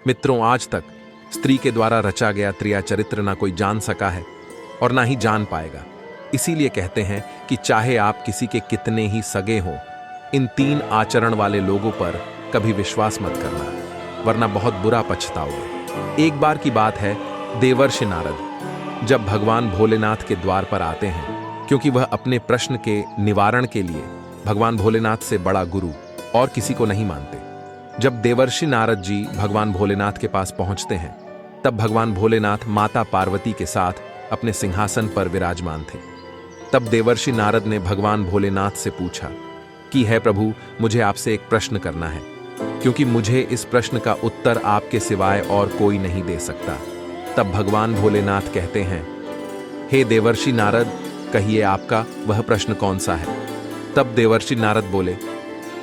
मित्रों, आज तक स्त्री के द्वारा रचा गया त्रिया चरित्र ना कोई जान सका है और ना ही जान पाएगा। इसीलिए कहते हैं कि चाहे आप किसी के कितने ही सगे हों, इन 3 आचरण वाले लोगों पर कभी विश्वास मत करना, वरना बहुत बुरा पछताओगे। एक बार की बात है, देवर्षि नारद जब भगवान भोलेनाथ के द्वार पर आते हैं, क्योंकि वह अपने प्रश्न के निवारण के लिए भगवान भोलेनाथ से बड़ा गुरु और किसी को नहीं मानते। जब देवर्षि नारद जी भगवान भोलेनाथ के पास पहुंचते हैं, तब भगवान भोलेनाथ माता पार्वती के साथ अपने सिंहासन पर विराजमान थे। तब देवर्षि नारद ने भगवान भोलेनाथ से पूछा कि है प्रभु, मुझे आपसे एक प्रश्न करना है, क्योंकि मुझे इस प्रश्न का उत्तर आपके सिवाय और कोई नहीं दे सकता। तब भगवान भोलेनाथ कहते हैं, हे देवर्षि नारद, कहिए आपका वह प्रश्न कौन सा है। तब देवर्षि नारद बोले,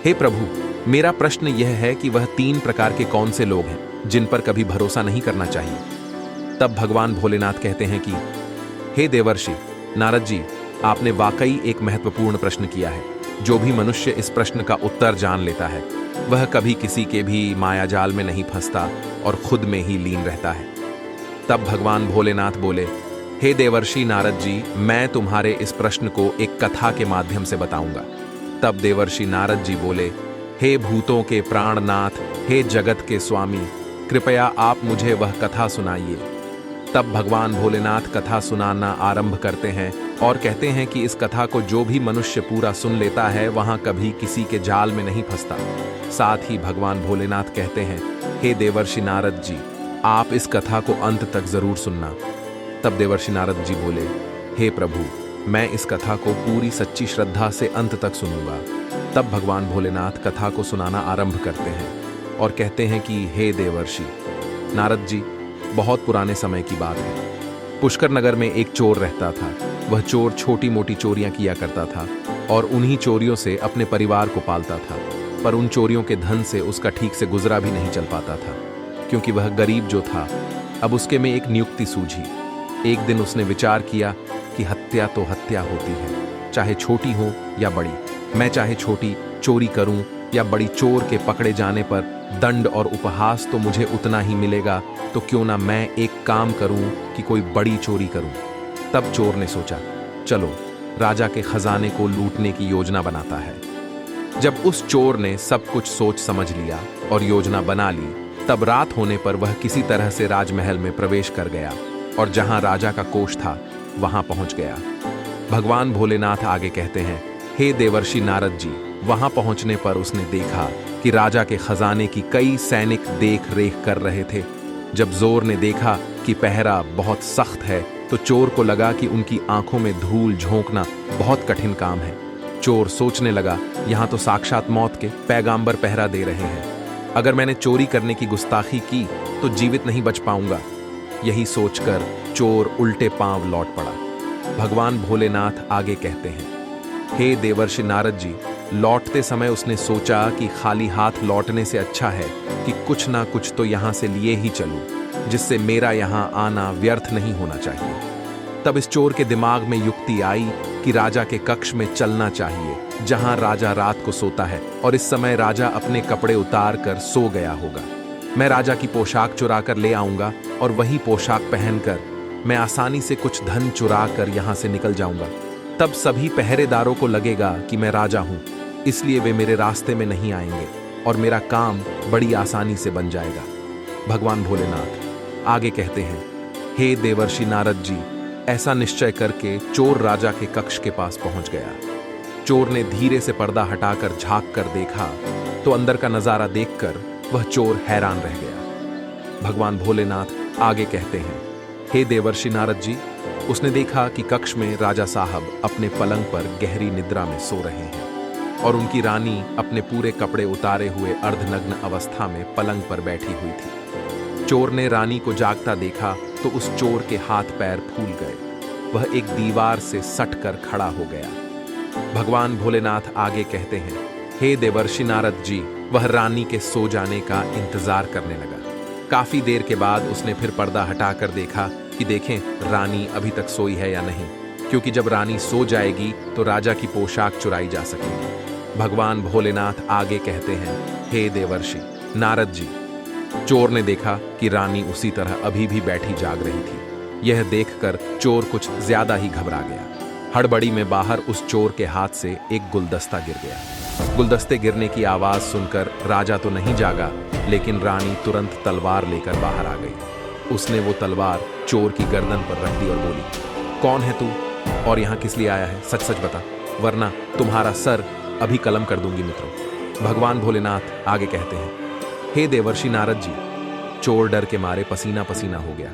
हे प्रभु, मेरा प्रश्न यह है कि वह 3 प्रकार के कौन से लोग हैं जिन पर कभी भरोसा नहीं करना चाहिए। तब भगवान भोलेनाथ कहते हैं कि हे देवर्षि नारद जी, आपने वाकई एक महत्वपूर्ण प्रश्न किया है। जो भी मनुष्य इस प्रश्न का उत्तर जान लेता है, वह कभी किसी के भी मायाजाल में नहीं फंसता और खुद में ही लीन रहता है। तब भगवान भोलेनाथ बोले, हे देवर्षि नारद जी, मैं तुम्हारे इस प्रश्न को एक कथा के माध्यम से बताऊंगा। तब देवर्षि नारद जी बोले, हे भूतों के प्राणनाथ, हे जगत के स्वामी, कृपया आप मुझे वह कथा सुनाइए। तब भगवान भोलेनाथ कथा सुनाना आरंभ करते हैं और कहते हैं कि इस कथा को जो भी मनुष्य पूरा सुन लेता है, वहां कभी किसी के जाल में नहीं फंसता। साथ ही भगवान भोलेनाथ कहते हैं, हे देवर्षि नारद जी, आप इस कथा को अंत तक जरूर सुनना। तब देवर्षि नारद जी बोले, हे प्रभु, मैं इस कथा को पूरी सच्ची श्रद्धा से अंत तक सुनूंगा। तब भगवान भोलेनाथ कथा को सुनाना आरंभ करते हैं और कहते हैं कि हे देवर्षि नारद जी, बहुत पुराने समय की बात है। पुष्कर नगर में एक चोर रहता था। वह चोर छोटी मोटी चोरियां किया करता था और उन्हीं चोरियों से अपने परिवार को पालता था। पर उन चोरियों के धन से उसका ठीक से गुजरा भी नहीं चल पाता था, क्योंकि वह गरीब जो था। अब उसके में एक नियुक्ति सूझी। एक दिन उसने विचार किया कि हत्या तो हत्या होती है, चाहे छोटी हो या बड़ी। मैं चाहे छोटी चोरी करूं या बड़ी, चोर के पकड़े जाने पर दंड और उपहास तो मुझे उतना ही मिलेगा, तो क्यों ना मैं एक काम करूं कि कोई बड़ी चोरी करूं। तब चोर ने सोचा, चलो राजा के खजाने को लूटने की योजना बनाता है। जब उस चोर ने सब कुछ सोच समझ लिया और योजना बना ली, तब रात होने पर वह किसी तरह से राजमहल में प्रवेश कर गया और जहां राजा का कोष था, वहां पहुंच गया। भगवान भोलेनाथ आगे कहते हैं, हे देवर्षि नारद जी, वहां पहुंचने पर उसने देखा कि राजा के खजाने की कई सैनिक देख रेख कर रहे थे। जब जोर ने देखा कि पहरा बहुत सख्त है, तो चोर को लगा कि उनकी आंखों में धूल झोंकना बहुत कठिन काम है। चोर सोचने लगा, यहां तो साक्षात मौत के पैगांबर पहरा दे रहे हैं। अगर मैंने चोरी करने की गुस्ताखी की तो जीवित नहीं बच पाऊंगा। यही सोचकर चोर उल्टे पांव लौट पड़ा। भगवान भोलेनाथ आगे कहते हैं, हे देवर्षि नारद जी, लौटते समय उसने सोचा कि खाली हाथ लौटने से अच्छा है कि कुछ ना कुछ तो यहां से लिए ही चलूं, जिससे मेरा यहां आना व्यर्थ नहीं होना चाहिए। तब इस चोर के दिमाग में युक्ति आई कि राजा के कक्ष में चलना चाहिए, जहां राजा रात को सोता है और इस समय राजा अपने कपड़े उतार कर सो गया होगा। मैं राजा की पोशाक चुरा कर ले आऊंगा और वही पोशाक पहनकर मैं आसानी से कुछ धन चुरा कर यहां से निकल जाऊंगा। तब सभी पहरेदारों को लगेगा कि मैं राजा हूं, इसलिए वे मेरे रास्ते में नहीं आएंगे और मेरा काम बड़ी आसानी से बन जाएगा। भगवान भोलेनाथ आगे कहते हैं, हे देवर्षि नारद जी, ऐसा निश्चय करके चोर राजा के कक्ष के पास पहुंच गया। चोर ने धीरे से पर्दा हटाकर झांक कर देखा, तो अंदर का नजारा देखकर वह चोर हैरान रह गया। भगवान भोलेनाथ आगे कहते हैं, हे देवर्षि नारद जी, उसने देखा कि कक्ष में राजा साहब अपने पलंग पर गहरी निद्रा में सो रहे हैं और उनकी रानी अपने पूरे कपड़े उतारे हुए अर्धनग्न अवस्था में पलंग पर बैठी हुई थी। चोर ने रानी को जागता देखा तो उस चोर के हाथ पैर फूल गए। वह एक दीवार से सट कर खड़ा हो गया। भगवान भोलेनाथ आगे कहते हैं, हे देवर्षि नारद जी, वह रानी के सो जाने का इंतजार करने लगा। काफी देर के बाद उसने फिर पर्दा हटाकर देखा कि देखें रानी अभी तक सोई है या नहीं, क्योंकि जब रानी सो जाएगी तो राजा की पोशाक चुराई जा सकेगी। भगवान भोलेनाथ आगे कहते हैं, हे देवर्षि नारद जी, चोर ने देखा कि रानी उसी तरह अभी भी बैठी जाग रही थी। यह देखकर चोर कुछ ज्यादा ही घबरा गया। हड़बड़ी में बाहर उस चोर के हाथ से एक गुलदस्ता गिर गया। गुलदस्ते गिरने की आवाज सुनकर राजा तो नहीं जागा, लेकिन रानी तुरंत तलवार लेकर बाहर आ गई। उसने वो तलवार चोर की गर्दन पर रख दी और बोली, कौन है तू और यहाँ किस लिए आया है? सच सच बता, वरना तुम्हारा सर अभी कलम कर दूंगी। मित्रों, भगवान भोलेनाथ आगे कहते हैं, हे देवर्षि नारद जी। चोर डर के मारे पसीना पसीना हो गया।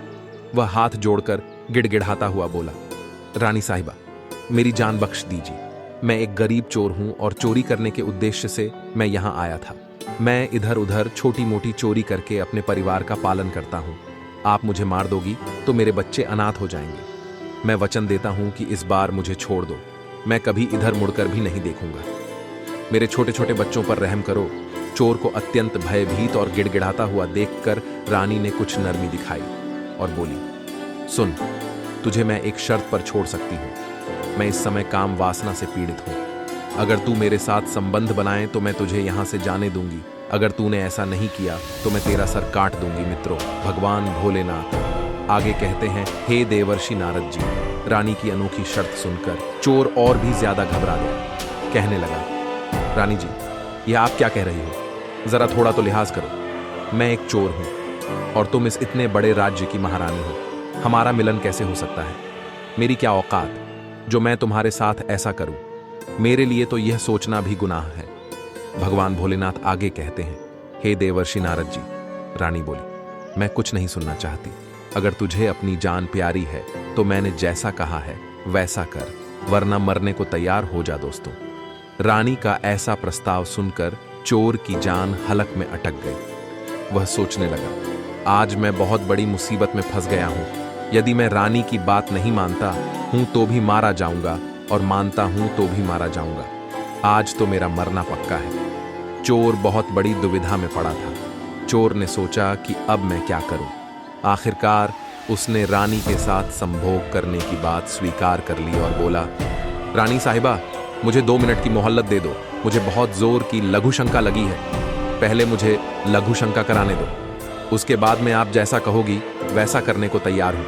वह हाथ जोड़कर गिड़गिड़ाता हुआ बोला, रानी साहिबा, मेरी जान बख्श दीजिए। मैं एक गरीब चोर हूं और चोरी करने के उद्देश्य से मैं यहां आया था। मैं इधर उधर छोटी मोटी चोरी करके अपने परिवार का पालन करता हूं। आप मुझे मार दोगी तो मेरे बच्चे अनाथ हो जाएंगे। मैं वचन देता हूं कि इस बार मुझे छोड़ दो। मैं कभी इधर मुड़कर भी नहीं देखूंगा। मेरे छोटे छोटे बच्चों पर रहम करो। चोर को अत्यंत भयभीत और गिड़गिड़ाता हुआ देखकर रानी ने कुछ नरमी दिखाई और बोली, सुन, तुझे मैं एक शर्त पर छोड़ सकती हूं। मैं इस समय काम वासना से पीड़ित हूं। अगर तू मेरे साथ संबंध बनाए तो मैं तुझे यहां से जाने दूंगी। अगर तूने ऐसा नहीं किया तो मैं तेरा सर काट दूंगी। मित्रों, भगवान भोलेनाथ आगे कहते हैं, हे देवर्षि नारद जी। रानी की अनोखी शर्त सुनकर चोर और भी ज्यादा घबरा गया। कहने लगा, रानी जी, यह आप क्या कह रही हो? जरा थोड़ा तो लिहाज करो। मैं एक चोर हूं और तुम इस इतने बड़े राज्य की महारानी हो। हमारा मिलन कैसे हो सकता है? मेरी क्या औकात जो मैं तुम्हारे साथ ऐसा करूं? मेरे लिए तो यह सोचना भी गुनाह है। भगवान भोलेनाथ आगे कहते हैं, हे देवर्षि नारद जी। रानी बोली, मैं कुछ नहीं सुनना चाहती। अगर तुझे अपनी जान प्यारी है तो मैंने जैसा कहा है वैसा कर, वरना मरने को तैयार हो जा। दोस्तों, रानी का ऐसा प्रस्ताव सुनकर चोर की जान हलक में अटक गई। वह सोचने लगा, आज मैं बहुत बड़ी मुसीबत में फंस गया हूं। यदि मैं रानी की बात नहीं मानता हूं तो भी मारा जाऊंगा और मानता हूं तो भी मारा जाऊंगा। आज तो मेरा मरना पक्का है। चोर बहुत बड़ी दुविधा में पड़ा था। चोर ने सोचा कि अब मैं क्या करूं। आखिरकार उसने रानी के साथ संभोग करने की बात स्वीकार कर ली और बोला, रानी साहिबा, मुझे 2 मिनट की मोहल्लत दे दो। मुझे बहुत जोर की लघु शंका लगी है। पहले मुझे लघु शंका कराने दो, उसके बाद में आप जैसा कहोगी वैसा करने को तैयार हूं।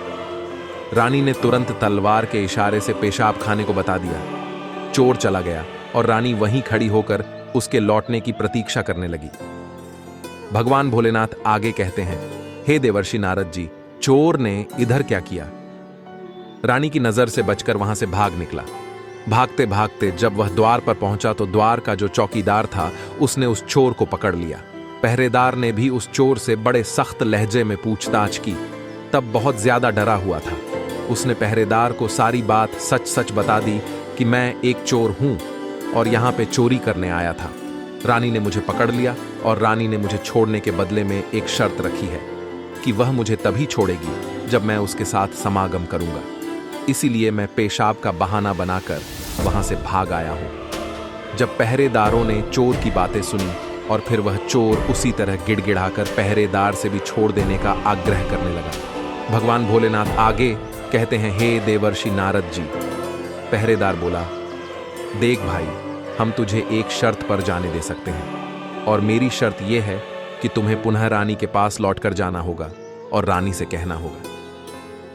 रानी ने तुरंत तलवार के इशारे से पेशाब खाने को बता दिया। चोर चला गया और रानी वहीं खड़ी होकर उसके लौटने की प्रतीक्षा करने लगी। भगवान भोलेनाथ आगे कहते हैं, हे देवर्षि नारद जी, चोर ने इधर क्या किया? रानी की नजर से बचकर वहां से भाग निकला। भागते भागते जब वह द्वार पर पहुंचा तो द्वार का जो चौकीदार था उसने उस चोर को पकड़ लिया। पहरेदार ने भी उस चोर से बड़े सख्त लहजे में पूछताछ की। तब बहुत ज्यादा डरा हुआ था। उसने पहरेदार को सारी बात सच सच बता दी कि मैं एक चोर हूं और यहां पे चोरी करने आया था। रानी ने मुझे पकड़ लिया और रानी ने मुझे छोड़ने के बदले में एक शर्त रखी है कि वह मुझे तभी छोड़ेगी जब मैं उसके साथ समागम करूंगा। इसीलिए मैं पेशाब का बहाना बनाकर वहां से भाग आया हूं। जब पहरेदारों ने चोर की बातें सुनी और फिर वह चोर उसी तरह गिड़गिड़ाकर पहरेदार से भी छोड़ देने का आग्रह करने लगा। भगवान भोलेनाथ आगे कहते हैं, हे देवर्षि नारद जी। पहरेदार बोला, देख भाई, हम तुझे एक शर्त पर जाने दे सकते हैं और मेरी शर्त यह है कि तुम्हें पुनः रानी के पास लौटकर जाना होगा और रानी से कहना होगा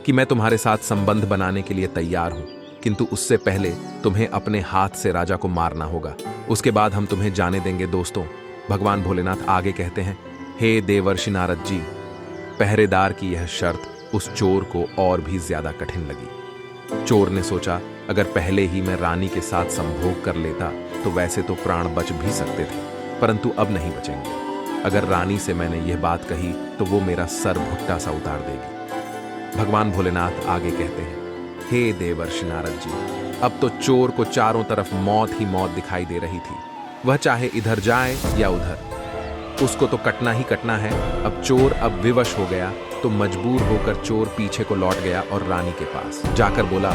कि मैं तुम्हारे साथ संबंध बनाने के लिए तैयार हूं, किंतु उससे पहले तुम्हें अपने हाथ से राजा को मारना होगा। उसके बाद हम तुम्हें जाने देंगे। दोस्तों, भगवान भोलेनाथ आगे कहते हैं, हे देवर्षि नारद जी। पहरेदार की यह शर्त उस चोर को और भी ज्यादा कठिन लगी। चोर ने सोचा, अगर पहले ही मैं रानी के साथ संभोग कर लेता तो वैसे तो प्राण बच भी सकते थे, परंतु अब नहीं बचेंगे। अगर रानी से मैंने यह बात कही तो वो मेरा सर भुट्टा सा उतार देगी। भगवान भोलेनाथ आगे कहते हैं, हे देवर्षि नारद जी। अब तो चोर को चारों तरफ मौत ही मौत दिखाई दे रही थी। वह चाहे इधर जाए या उधर, उसको तो कटना ही कटना है। अब चोर अब विवश हो गया तो मजबूर होकर चोर पीछे को लौट गया और रानी के पास जाकर बोला,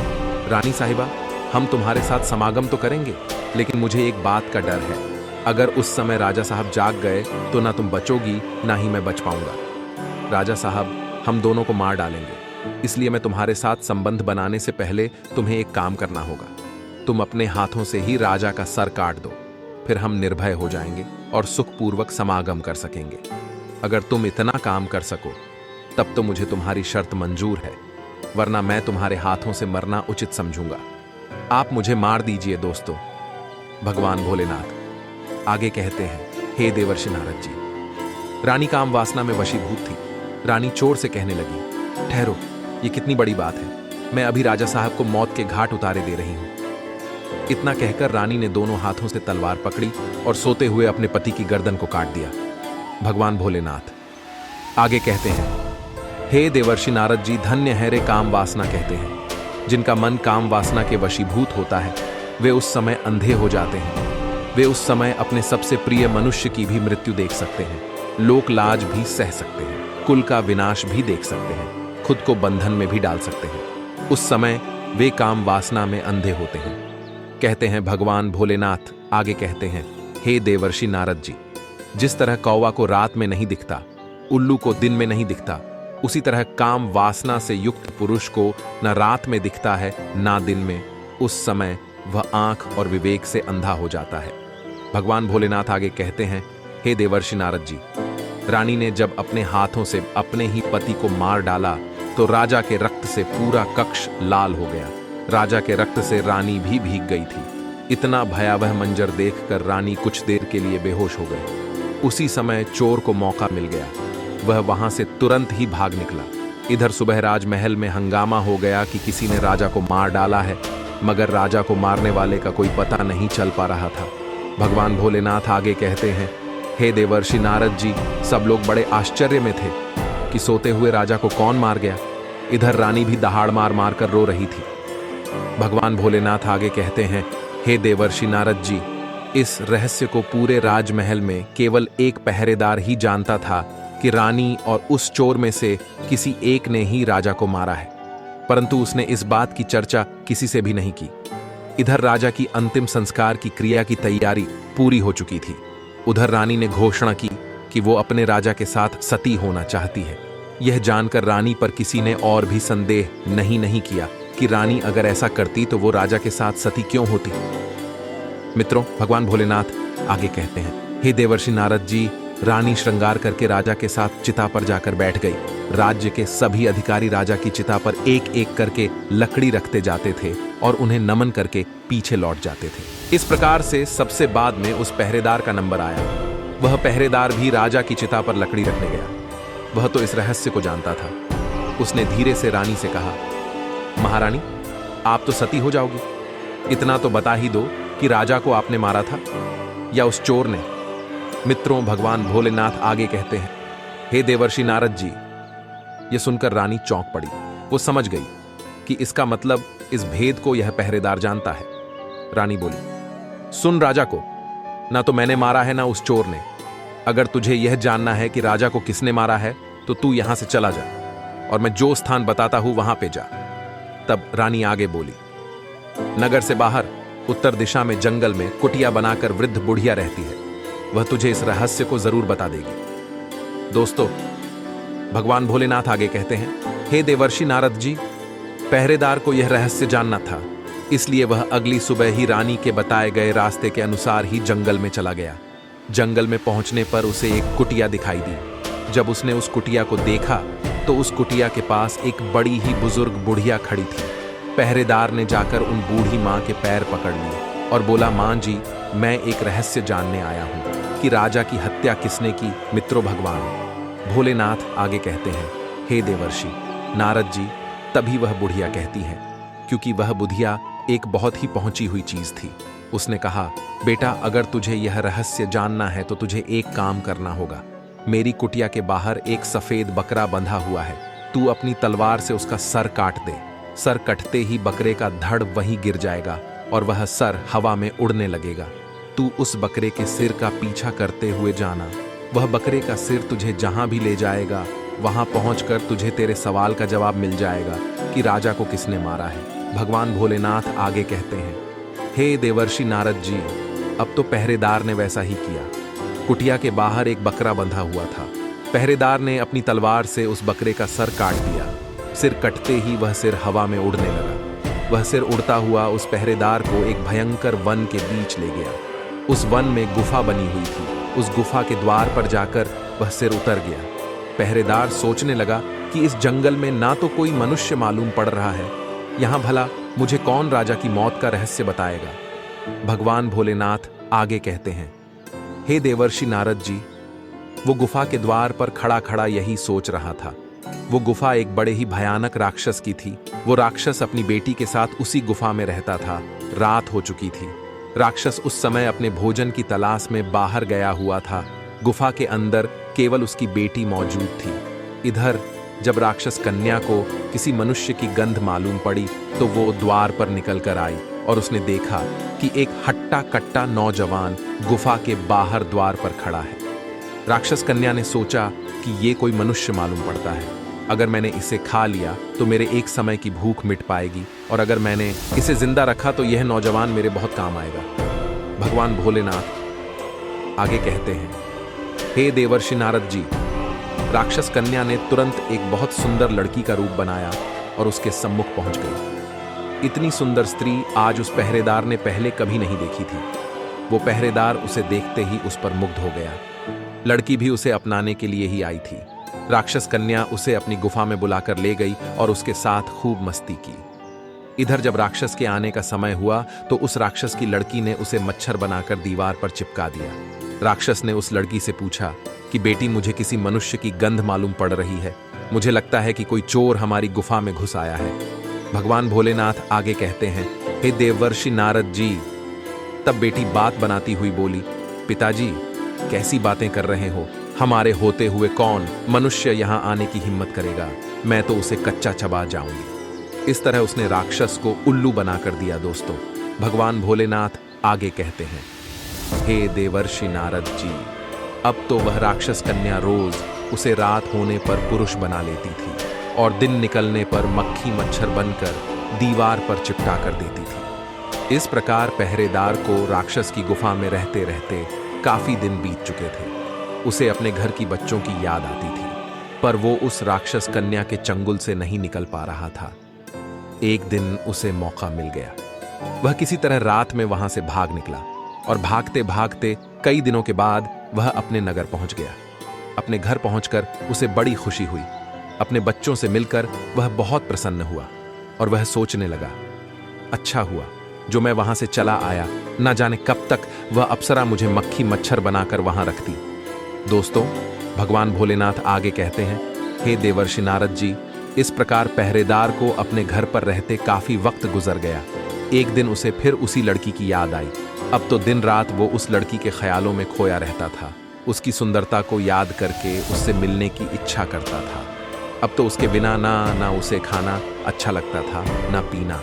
रानी साहिबा, हम तुम्हारे साथ समागम तो करेंगे, लेकिन मुझे एक बात का डर है। अगर उस समय राजा साहब जाग गए तो ना तुम बचोगी ना ही मैं बच पाऊंगा। राजा साहब हम दोनों को मार डालेंगे, इसलिए मैं तुम्हारे साथ संबंध बनाने से पहले तुम्हें एक काम करना होगा। तुम अपने हाथों से ही राजा का सर काट दो, फिर हम निर्भय हो जाएंगे और सुखपूर्वक समागम कर सकेंगे। अगर तुम इतना काम कर सको तब तो मुझे तुम्हारी शर्त मंजूर है, वरना मैं तुम्हारे हाथों से मरना उचित समझूंगा। आप मुझे मार दीजिए दोस्तों। भगवान भोलेनाथ आगे कहते हैं, हे देवर्षि नारद जी। रानी काम वासना में वशीभूत थी। रानी चोर से कहने लगी, ठहरो, ये कितनी बड़ी बात है, मैं अभी राजा साहब को मौत के घाट उतारे दे रही हूं। इतना कहकर रानी ने दोनों हाथों से तलवार पकड़ी और सोते हुए अपने पति की गर्दन को काट दिया। भगवान भोलेनाथ आगे कहते हैं, हे देवर्षि नारद जी, धन्य है रे काम वासना कहते हैं। जिनका मन काम वासना के वशीभूत होता है वे उस समय अंधे हो जाते हैं। वे उस समय अपने सबसे प्रिय मनुष्य की भी मृत्यु देख सकते हैं, लोक लाज भी सह सकते हैं, कुल का विनाश भी देख सकते हैं, खुद को बंधन में भी डाल सकते हैं। उस समय वे काम वासना में अंधे होते हैं कहते हैं भगवान भोलेनाथ। आगे कहते हैं, हे देवर्षि नारद जी, जिस तरह कौवा को रात में नहीं दिखता, उल्लू को दिन में नहीं दिखता, उसी तरह काम वासना से युक्त पुरुष को न रात में दिखता है ना दिन में। उस समय वह आंख और विवेक से अंधा हो जाता है। भगवान भोलेनाथ आगे कहते हैं, हे देवर्षि नारद जी, रानी ने जब अपने हाथों से अपने ही पति को मार डाला तो राजा के रक्त से पूरा कक्ष लाल हो गया। राजा के रक्त से रानी भी भीग गई थी। इतना भयावह मंजर देखकर रानी कुछ देर के लिए बेहोश हो गई। उसी समय चोर को मौका मिल गया। वह वहां से तुरंत ही भाग निकला। इधर सुबह राजमहल में हंगामा हो गया कि किसी ने राजा को मार डाला है, मगर राजा को मारने वाले का कोई पता नहीं चल पा रहा था। भगवान भोलेनाथ आगे कहते हैं, हे देवर्षि नारद जी, सब लोग बड़े आश्चर्य में थे कि सोते हुए राजा को कौन मार गया। इधर रानी भी दहाड़ मार मार कर रो रही थी। भगवान भोलेनाथ आगे कहते हैं, हे देवर्षि नारद जी, इस रहस्य को पूरे राजमहल में केवल एक पहरेदार ही जानता था कि रानी और उस चोर में से किसी एक ने ही राजा को मारा है, परंतु उसने इस बात की चर्चा किसी से भी नहीं की। इधर राजा की अंतिम संस्कार की क्रिया की तैयारी पूरी हो चुकी थी। उधर रानी ने घोषणा की कि वो अपने राजा के साथ सती होना चाहती है। यह जानकर रानी पर किसी ने और भी संदेह नहीं किया कि रानी अगर ऐसा करती तो वो राजा के साथ सती क्यों होती। मित्रों, भगवान भोलेनाथ आगे कहते हैं, हे देवर्षि नारद जी, रानी श्रृंगार करके राजा के साथ चिता पर जाकर बैठ गई। राज्य के सभी अधिकारी राजा की चिता पर एक एक करके लकड़ी रखते जाते थे और उन्हें नमन करके पीछे लौट जाते थे। इस प्रकार से सबसे बाद में उस पहरेदार का नंबर आया। वह पहरेदार भी राजा की चिता पर लकड़ी रखने गया। वह तो इस रहस्य को जानता था। उसने धीरे से रानी से कहा, महारानी, आप तो सती हो जाओगी, इतना तो बता ही दो कि राजा को आपने मारा था या उस चोर ने। मित्रों, भगवान भोलेनाथ आगे कहते हैं, हे देवर्षि नारद जी। यह सुनकर रानी चौंक पड़ी। वो समझ गई कि इसका मतलब इस भेद को यह पहरेदार जानता है। रानी बोली, सुन राजा को, ना तो मैंने मारा है ना उस चोर ने। अगर तुझे यह जानना है कि राजा को किसने मारा है तो तू यहां से चला जा और मैं जो स्थान बताता हूं वहां पे जा। तब रानी आगे बोली, नगर से बाहर उत्तर दिशा में जंगल में कुटिया बनाकर वृद्ध बुढ़िया रहती है। वह तुझे इस रहस्य को जरूर बता देगी। दोस्तों, भगवान भोलेनाथ आगे कहते हैं, हे देवर्षि नारद जी, पहरेदार को यह रहस्य जानना था, इसलिए वह अगली सुबह ही रानी के बताए गए रास्ते के अनुसार ही जंगल में चला गया। जंगल में पहुंचने पर उसे एक कुटिया दिखाई दी। जब उसने उस कुटिया को देखा तो उस कुटिया के पास एक बड़ी ही बुजुर्ग बुढ़िया खड़ी थी। पहरेदार ने जाकर उन बूढ़ी मां के पैर पकड़ लिए और बोला, मां जी, मैं एक रहस्य जानने आया हूं कि राजा की हत्या किसने की। मित्रों, भगवान भोलेनाथ आगे कहते हैं, हे देवर्षि नारद जी, तभी वह बुढ़िया कहती है क्योंकि वह बुढ़िया एक बहुत ही पहुंची हुई चीज थी। उसने कहा, बेटा, अगर तुझे यह रहस्य जानना है तो तुझे एक काम करना होगा। मेरी कुटिया के बाहर एक सफेद बकरा बंधा हुआ है। तू अपनी तलवार से उसका सर काट दे। सर कटते ही बकरे का धड़ वहीं गिर जाएगा और वह सर हवा में उड़ने लगेगा। तू उस बकरे के सिर का पीछा करते हुए जाना। वह बकरे का सिर तुझे जहां भी ले जाएगा, वहां पहुंचकर तुझे तेरे सवाल का जवाब मिल जाएगा कि राजा को किसने मारा है। भगवान भोलेनाथ आगे कहते हैं, हे देवर्षि नारद जी, अब तो पहरेदार ने वैसा ही किया। कुटिया के बाहर एक बकरा बंधा हुआ था। पहरेदार ने अपनी तलवार से उस बकरे का सर काट दिया। सिर कटते ही वह सिर हवा में उड़ने लगा। वह सिर उड़ता हुआ उस पहरेदार को एक भयंकर वन के बीच ले गया। उस वन में गुफा बनी हुई थी। उस गुफा के द्वार पर जाकर वह सिर उतर गया। पहरेदार सोचने लगा कि इस जंगल में ना तो कोई मनुष्य मालूम पड़ रहा है, यहां भला मुझे कौन राजा की मौत का रहस्य बताएगा। भगवान भोलेनाथ आगे कहते हैं, हे देवर्षि नारद जी, वो गुफा के द्वार पर खड़ा खड़ा यही सोच रहा था। वो गुफा एक बड़े ही भयानक राक्षस की थी। वो राक्षस अपनी बेटी के साथ उसी गुफा में रहता था। रात हो चुकी थी। राक्षस उस समय अपने भोजन की तलाश में बाहर गया हुआ था। गुफा के अंदर केवल उसकी बेटी मौजूद थी। इधर जब राक्षस कन्या को किसी मनुष्य की गंध मालूम पड़ी तो वो द्वार पर निकल कर आई और उसने देखा कि एक हट्टा कट्टा नौजवान गुफा के बाहर द्वार पर खड़ा है। राक्षस कन्या ने सोचा कि ये कोई मनुष्य मालूम पड़ता है। अगर मैंने इसे खा लिया तो मेरे एक समय की भूख मिट पाएगी, और अगर मैंने इसे जिंदा रखा तो यह नौजवान मेरे बहुत काम आएगा। भगवान भोलेनाथ आगे कहते हैं, हे देवर्षि नारद जी, राक्षस कन्या ने तुरंत एक बहुत सुंदर लड़की का रूप बनाया और उसके सम्मुख पहुंच गई। इतनी सुंदर स्त्री आज उस पहरेदार ने पहले कभी नहीं देखी थी। वो पहरेदार उसे देखते ही उस पर मुग्ध हो गया। लड़की भी उसे अपनाने के लिए ही आई थी। राक्षस कन्या उसे अपनी गुफा में बुलाकर ले गई और उसके साथ खूब मस्ती की। इधर जब राक्षस के आने का समय हुआ तो उस राक्षस की लड़की ने उसे मच्छर बनाकर दीवार पर चिपका दिया। राक्षस ने उस लड़की से पूछा कि बेटी, मुझे किसी मनुष्य की गंध मालूम पड़ रही है। मुझे लगता है कि कोई चोर हमारी गुफा में घुस आया है। भगवान भोलेनाथ आगे कहते हैं, हे देवर्षि नारद जी। तब बेटी बात बनाती हुई बोली, पिताजी, कैसी बातें कर रहे हो? हमारे होते हुए कौन मनुष्य यहां आने की हिम्मत करेगा? मैं तो उसे कच्चा चबा जाऊंगी। इस तरह उसने राक्षस को उल्लू बनाकर दिया। दोस्तों, भगवान भोलेनाथ आगे कहते हैं, हे देवर्षि नारद जी, अब तो वह राक्षस कन्या रोज उसे रात होने पर पुरुष बना लेती थी और दिन निकलने पर मक्खी मच्छर बनकर दीवार पर चिपटा कर देती थी। इस प्रकार पहरेदार को राक्षस की गुफा में रहते रहते काफी दिन बीत चुके थे। उसे अपने घर की बच्चों की याद आती थी, पर वो उस राक्षस कन्या के चंगुल से नहीं निकल पा रहा था। एक दिन उसे मौका मिल गया। वह किसी तरह रात में वहां से भाग निकला और भागते भागते कई दिनों के बाद वह अपने नगर पहुंच गया। अपने घर पहुंचकर उसे बड़ी खुशी हुई। अपने बच्चों से मिलकर वह बहुत प्रसन्न हुआ और वह सोचने लगा, अच्छा हुआ जो मैं वहां से चला आया। न जाने कब तक वह अप्सरा मुझे मक्खी मच्छर बनाकर वहां रखती। दोस्तों, भगवान भोलेनाथ आगे कहते हैं, हे देवर्षि नारद जी, इस प्रकार पहरेदार को अपने घर पर रहते काफी वक्त गुजर गया। एक दिन उसे फिर उसी लड़की की याद आई। अब तो दिन रात वो उस लड़की के ख्यालों में खोया रहता था। उसकी सुंदरता को याद करके उससे मिलने की इच्छा करता था। अब तो उसके बिना ना उसे खाना अच्छा लगता था, ना पीना।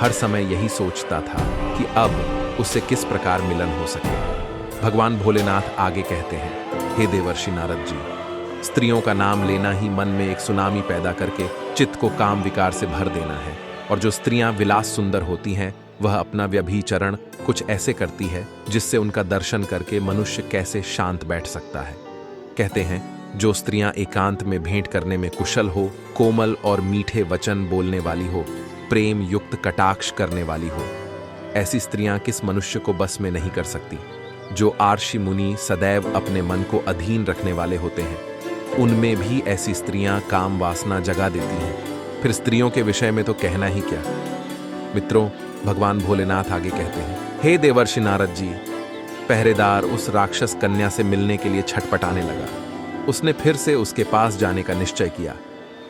हर समय यही सोचता था कि अब उससे किस प्रकार मिलन हो सके। भगवान भोलेनाथ आगे कहते हैं, हे देवर्षि नारद जी, स्त्रियों का नाम लेना ही मन में एक सुनामी पैदा करके चित्त को काम विकार से भर देना है। और जो स्त्रियां विलास सुंदर होती हैं, वह अपना व्यभिचरण कुछ ऐसे करती है जिससे उनका दर्शन करके मनुष्य कैसे शांत बैठ सकता है। कहते हैं, जो स्त्रियां एकांत में भेंट करने में कुशल हो, कोमल और मीठे वचन बोलने वाली हो, प्रेम युक्त कटाक्ष करने वाली हो, ऐसी स्त्रियां किस मनुष्य को बस में नहीं कर सकती। जो आर्षि मुनि सदैव अपने मन को अधीन रखने वाले होते हैं, उनमें भी ऐसी स्त्रियां काम वासना जगा देती हैं। फिर स्त्रियों के विषय में तो कहना ही क्या। मित्रों, भगवान भोलेनाथ आगे कहते हैं, हे देवर्षि नारद जी, पहरेदार उस राक्षस कन्या से मिलने के लिए छटपटाने लगा। उसने फिर से उसके पास जाने का निश्चय किया।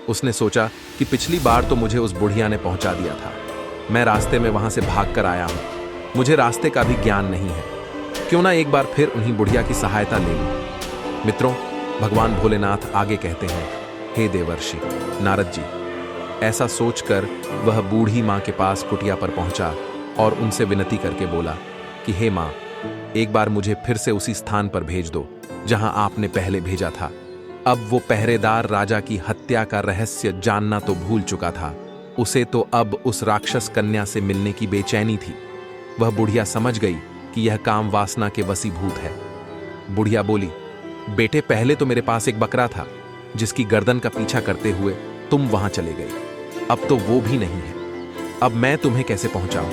उसने सोचा कि पिछली बार तो मुझे उस बुढ़िया ने पहुंचा दिया था। मैं रास्ते में वहां से भाग कर आया हूं। मुझे रास्ते का भी ज्ञान नहीं है। क्यों ना एक बार फिर उन्हीं बुढ़िया की सहायता ले लूं। मित्रों, भगवान भोलेनाथ आगे कहते हैं, हे देवर्षि नारद जी, ऐसा सोचकर वह बूढ़ी मां के पास कुटिया पर पहुंचा और उनसे विनती करके बोला कि हे मां, एक बार मुझे फिर से उसी स्थान पर भेज दो जहां आपने पहले भेजा था। अब वो पहरेदार राजा की हत्या का रहस्य जानना तो भूल चुका था। उसे तो अब उस राक्षस कन्या से मिलने की बेचैनी थी। वह बुढ़िया समझ गई कि यह काम वासना के वशीभूत है। बुढ़िया बोली, बेटे, पहले तो मेरे पास एक बकरा था जिसकी गर्दन का पीछा करते हुए तुम वहां चले गए। अब तो वो भी नहीं है। अब मैं तुम्हें कैसे पहुंचाऊं?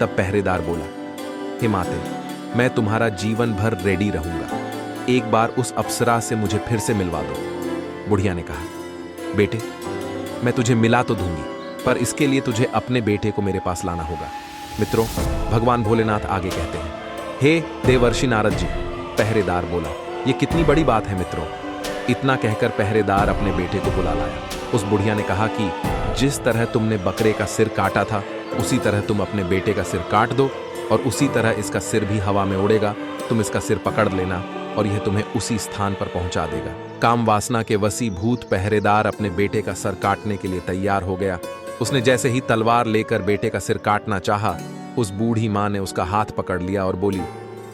तब पहरेदार बोला, हे माते, मैं तुम्हारा जीवन भर रेडी रहूंगा। एक बार उस अप्सरा से मुझे फिर से मिलवा दो। बुढ़िया ने कहा, बेटे, मैं तुझे मिला तो दूंगी, पर इसके लिए तुझे अपने बेटे को मेरे पास लाना होगा। मित्रों, भगवान भोलेनाथ आगे कहते हैं, हे देवर्षि नारद जी, पहरेदार बोला, ये कितनी बड़ी बात है मित्रों। इतना कहकर पहरेदार अपने बेटे को बुला लाया। उस बुढ़िया ने कहा कि जिस तरह तुमने बकरे का सिर काटा था, उसी तरह तुम अपने बेटे का सिर काट दो, और उसी तरह इसका सिर भी हवा में उड़ेगा। तुम इसका सिर पकड़ लेना और यह तुम्हें उसी स्थान पर पहुंचा देगा। काम वासना के वसीभूत पहरेदार अपने बेटे का सर काटने के लिए तैयार हो गया। उसने जैसे ही तलवार लेकर बेटे का सिर काटना चाहा, उस बूढ़ी मां ने उसका हाथ पकड़ लिया और बोली,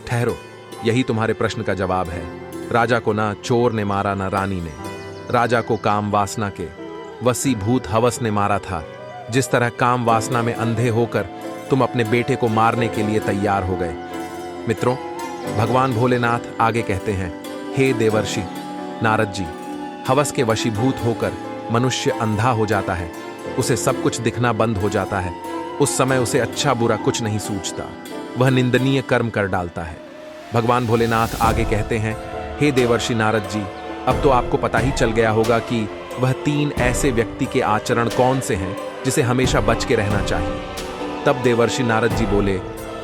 ठहरो, यही तुम्हारे प्रश्न का जवाब है। राजा को ना चोर ने मारा, ना रानी ने। राजा को काम वासना के वसीभूत हवस ने मारा था। जिस तरह काम वासना में अंधे होकर तुम अपने बेटे को मारने के लिए तैयार हो गए। मित्रों, भगवान भोलेनाथ आगे कहते हैं, हे देवर्षि नारद जी, हवस के वशीभूत होकर मनुष्य अंधा हो जाता है। उसे सब कुछ दिखना बंद हो जाता है। उस समय उसे अच्छा बुरा कुछ नहीं सूझता। वह निंदनीय कर्म कर डालता है। भगवान भोलेनाथ आगे कहते हैं, हे देवर्षि नारद जी, अब तो आपको पता ही चल गया होगा कि वह 3 ऐसे व्यक्ति के आचरण कौन से हैं जिसे हमेशा बच के रहना चाहिए। तब देवर्षि नारद जी बोले,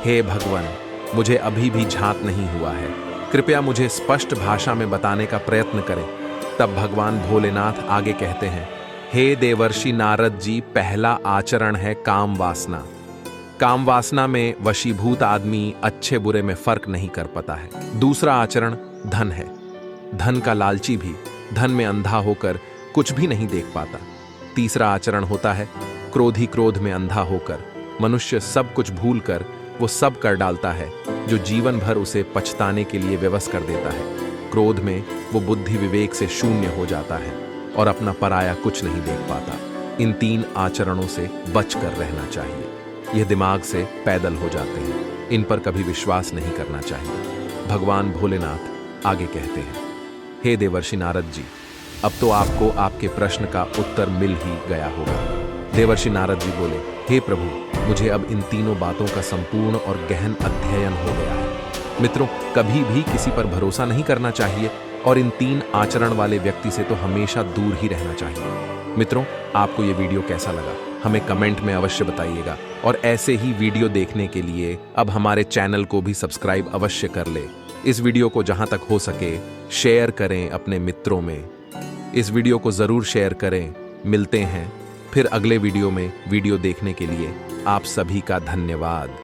हे भगवान, मुझे अभी भी झांत नहीं हुआ है, कृपया मुझे स्पष्ट भाषा में बताने का प्रयत्न करें। तब भगवान भोलेनाथ आगे कहते हैं, हे देवर्षि नारद जी, पहला आचरण है काम वासना। काम वासना में वशीभूत आदमी अच्छे बुरे में फर्क नहीं कर पाता है। दूसरा आचरण धन है। धन का लालची भी धन में अंधा होकर कुछ भी नहीं देख पाता। तीसरा आचरण होता है क्रोधी। क्रोध में अंधा होकर मनुष्य सब कुछ भूलकर वो सब कर डालता है जो जीवन भर उसे पछताने के लिए विवश कर देता है। क्रोध में वो बुद्धि विवेक से शून्य हो जाता है और अपना पराया कुछ नहीं देख पाता। इन 3 आचरणों से बच कर रहना चाहिए। यह दिमाग से पैदल हो जाते हैं। इन पर कभी विश्वास नहीं करना चाहिए। भगवान भोलेनाथ आगे कहते हैं, हे देवर्षि नारद जी, अब तो आपको आपके प्रश्न का उत्तर मिल ही गया होगा। देवर्षि नारद जी बोले, हे प्रभु, मुझे अब इन तीनों बातों का संपूर्ण और गहन अध्ययन हो गया है। मित्रों, कभी भी किसी पर भरोसा नहीं करना चाहिए और इन 3 आचरण वाले व्यक्ति से तो हमेशा दूर ही रहना चाहिए। मित्रों, आपको ये वीडियो कैसा लगा हमें कमेंट में अवश्य बताइएगा, और ऐसे ही वीडियो देखने के लिए अब हमारे चैनल को भी सब्सक्राइब अवश्य कर ले। इस वीडियो को जहां तक हो सके शेयर करें अपने मित्रों में। इस वीडियो को जरूर शेयर करें। मिलते हैं फिर अगले वीडियो में। वीडियो देखने के लिए आप सभी का धन्यवाद।